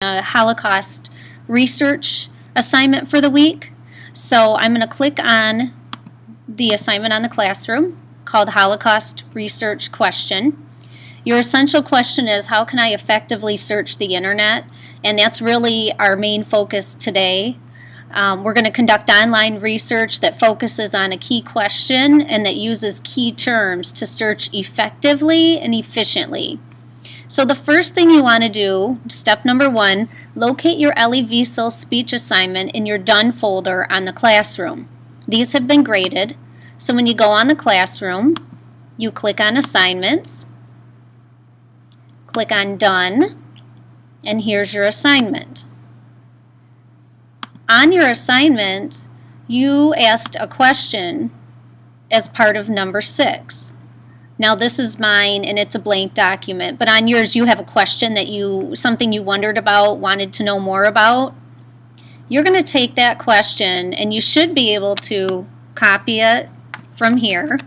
a Holocaust research assignment for the week. So I'm going to click on the assignment on the classroom called Holocaust Research Question. Your essential question is, how can I effectively search the internet? And that's really our main focus today. We're going to conduct online research that focuses on a key question and that uses key terms to search effectively and efficiently. So the first thing you want to do, step number 1, locate your Ellie Wiesel speech assignment in your Done folder on the classroom. These have been graded. So when you go on the classroom, you click on Assignments, click on Done, and here's your assignment. On your assignment, you asked a question as part of number 6. Now this is mine and it's a blank document, but on yours you have a question that something you wondered about, wanted to know more about. You're going to take that question and you should be able to copy it from here.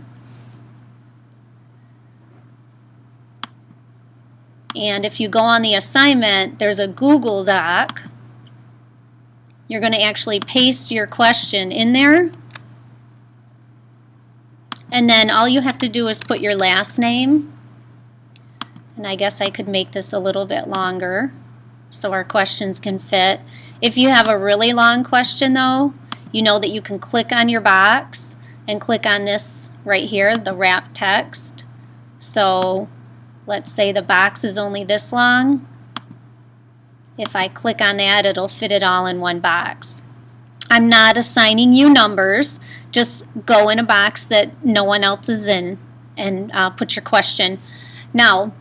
And if you go on the assignment, there's a Google Doc. You're going to actually paste your question in there. And then all you have to do is put your last name. And I guess I could make this a little bit longer so our questions can fit. If you have a really long question though, you know that you can click on your box and click on this right here, the wrap text. So let's say the box is only this long. If I click on that, it'll fit it all in one box. I'm not assigning you numbers. Just go in a box that no one else is in and put your question. Now,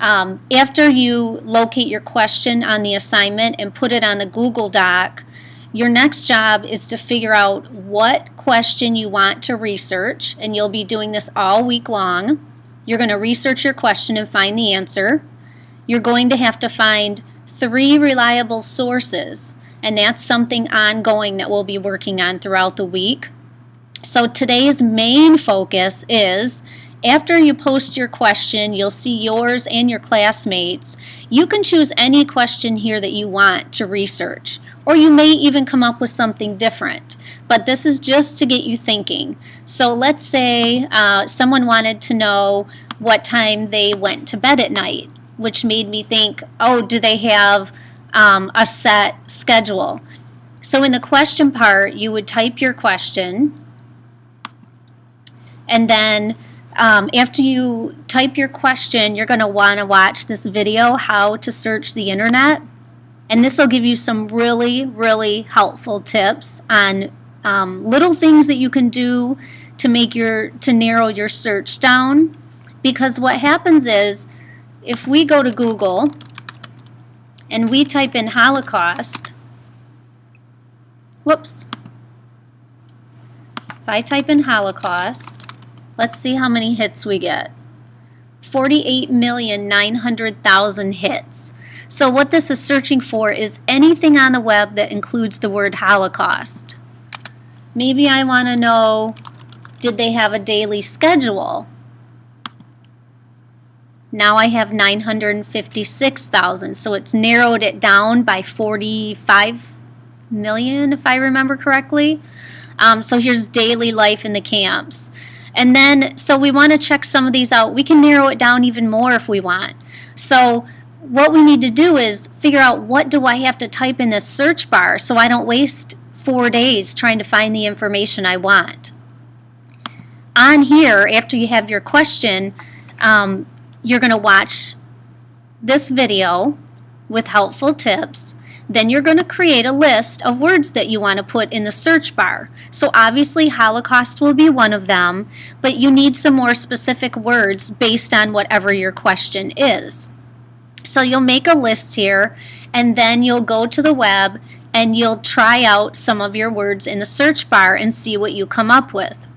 after you locate your question on the assignment and put it on the Google Doc, your next job is to figure out what question you want to research, and you'll be doing this all week long. You're going to research your question and find the answer. You're going to have to find 3 reliable sources, and that's something ongoing that we'll be working on throughout the week. So today's main focus is, after you post your question, you'll see yours and your classmates. You can choose any question here that you want to research, or you may even come up with something different. But this is just to get you thinking. So let's say someone wanted to know what time they went to bed at night, which made me think, oh, do they have a set schedule? So in the question part, you would type your question, and then after you type your question, you're going to want to watch this video, How to Search the Internet, and this will give you some really, really helpful tips on little things that you can do to narrow your search down. Because what happens is, if we go to Google and we type in Holocaust, whoops, if I type in Holocaust, let's see how many hits we get. 48,900,000 hits. So what this is searching for is anything on the web that includes the word Holocaust. Maybe I want to know, did they have a daily schedule? Now I have 956,000, so it's narrowed it down by 45 million, if I remember correctly. So here's daily life in the camps. And then, so we want to check some of these out. We can narrow it down even more if we want. So what we need to do is figure out, what do I have to type in this search bar so I don't waste 4 days trying to find the information I want. On here, after you have your question, you're going to watch this video with helpful tips. Then you're going to create a list of words that you want to put in the search bar. So obviously Holocaust will be one of them, but you need some more specific words based on whatever your question is. So you'll make a list here, and then you'll go to the web and you'll try out some of your words in the search bar and see what you come up with.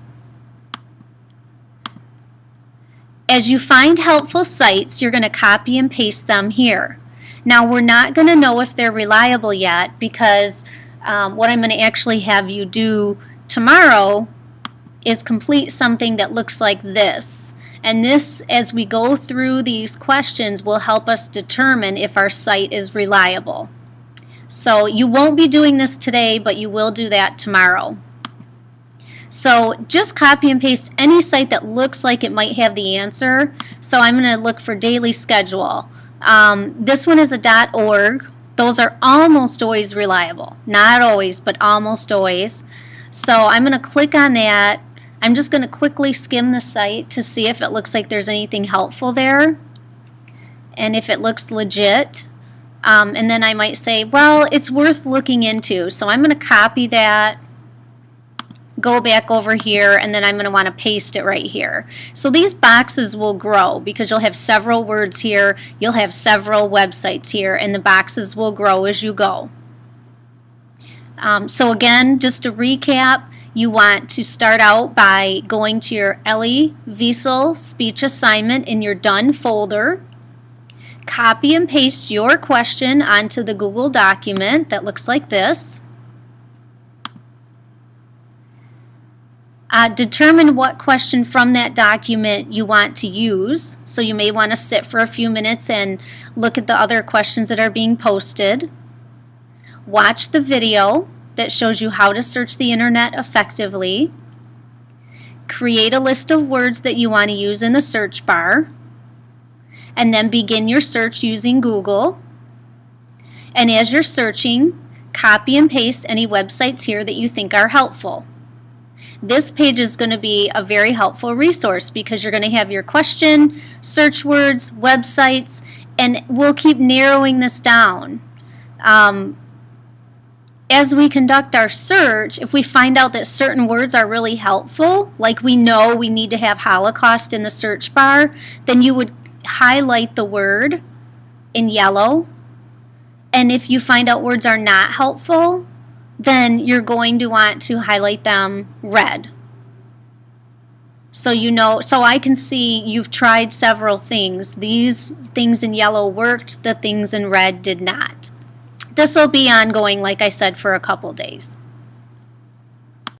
As you find helpful sites, you're going to copy and paste them here. Now, we're not going to know if they're reliable yet, because what I'm going to actually have you do tomorrow is complete something that looks like this. And this, as we go through these questions, will help us determine if our site is reliable. So you won't be doing this today, but you will do that tomorrow. So just copy and paste any site that looks like it might have the answer. So I'm going to look for daily schedule. This one is a .org. Those are almost always reliable. Not always, but almost always. So I'm going to click on that. I'm just going to quickly skim the site to see if it looks like there's anything helpful there and if it looks legit. And then I might say, well, it's worth looking into. So I'm going to copy that, go back over here, and then I'm going to want to paste it right here. So these boxes will grow because you'll have several words here, you'll have several websites here, and the boxes will grow as you go. So again, just to recap, you want to start out by going to your Ellie Wiesel speech assignment in your Done folder. Copy and paste your question onto the Google document that looks like this. Determine what question from that document you want to use. So you may want to sit for a few minutes and look at the other questions that are being posted. Watch the video that shows you how to search the internet effectively. Create a list of words that you want to use in the search bar. And then begin your search using Google. And as you're searching, copy and paste any websites here that you think are helpful. This page is going to be a very helpful resource because you're going to have your question, search words, websites, and we'll keep narrowing this down. As we conduct our search, if we find out that certain words are really helpful, like we know we need to have Holocaust in the search bar, then you would highlight the word in yellow. And if you find out words are not helpful, then you're going to want to highlight them red. So you know, so I can see you've tried several things. These things in yellow worked, the things in red did not. This will be ongoing, like I said, for a couple days.